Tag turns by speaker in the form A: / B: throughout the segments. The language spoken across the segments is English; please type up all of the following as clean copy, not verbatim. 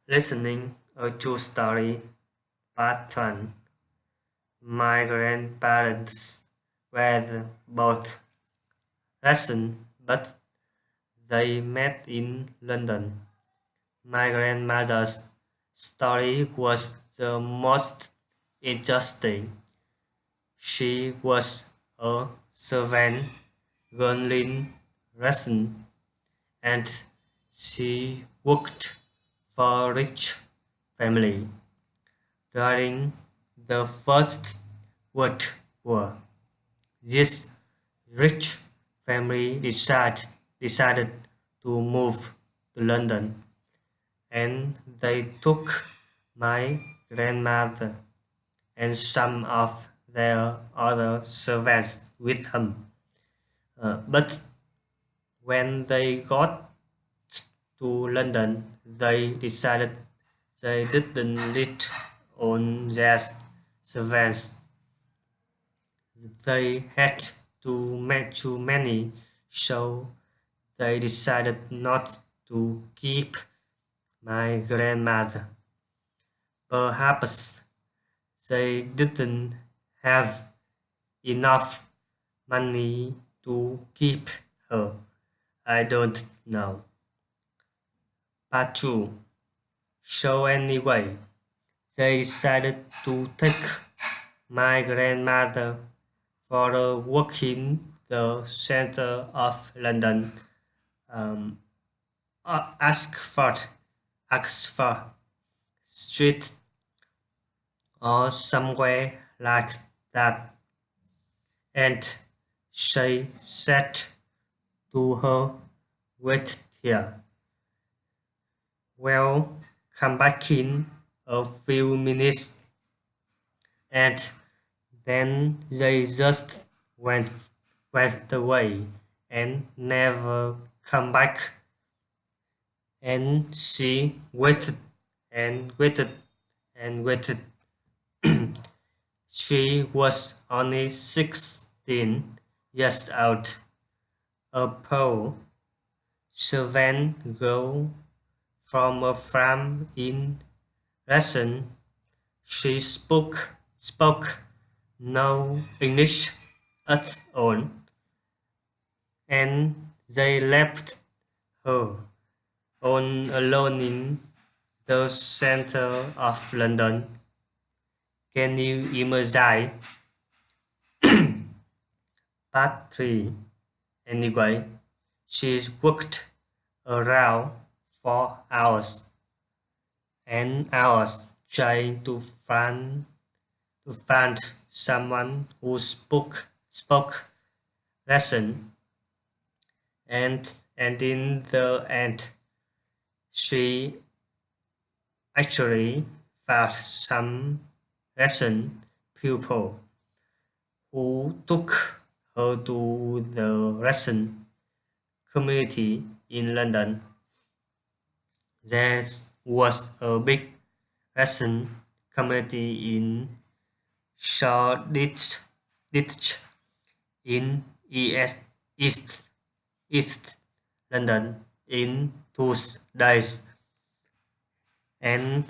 A: Listening a true story, part 1. My grandparents were both Russian, but they met in London. My grandmother's story was the most interesting. She was a servant girl in Russian, and she worked for a rich family during the First World War. This rich family decided to move to London, and they took my grandmother and some of their other servants with them. But when they got to London, they decided they didn't need on their servants. They had too many, so they decided not to keep my grandmother. Perhaps they didn't have enough money to keep her. I don't know. Part 2. So anyway, they decided to take my grandmother for a walk in the center of London, um, Oxford Street, or somewhere like that. And she said to her, "Wait here. Well, come back in a few minutes." And then they just went, went away and never come back. And she waited and waited and waited. She was only 16 years old, a poor servant girl from a farm in Russian. She spoke no English at all, and they left her on alone in the center of London. Can you imagine? Part 3. Anyway, she worked around for hours and hours trying to find someone who spoke Russian, and in the end she actually found some Russian people who took her to the Russian community in London. There was a big Russian community in Shoreditch in East East London in those days, and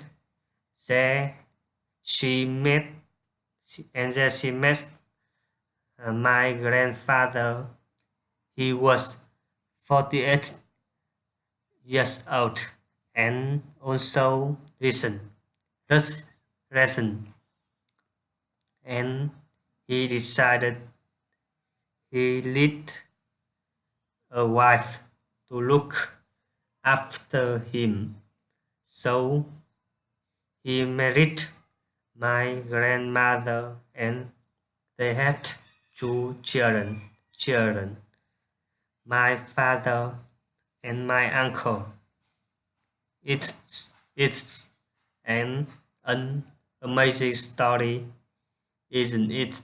A: there she met my grandfather. He was 48 years old and also Russian, and he decided he needed a wife to look after him. So he married my grandmother and they had two children, my father and my uncle. It's an amazing story, isn't it?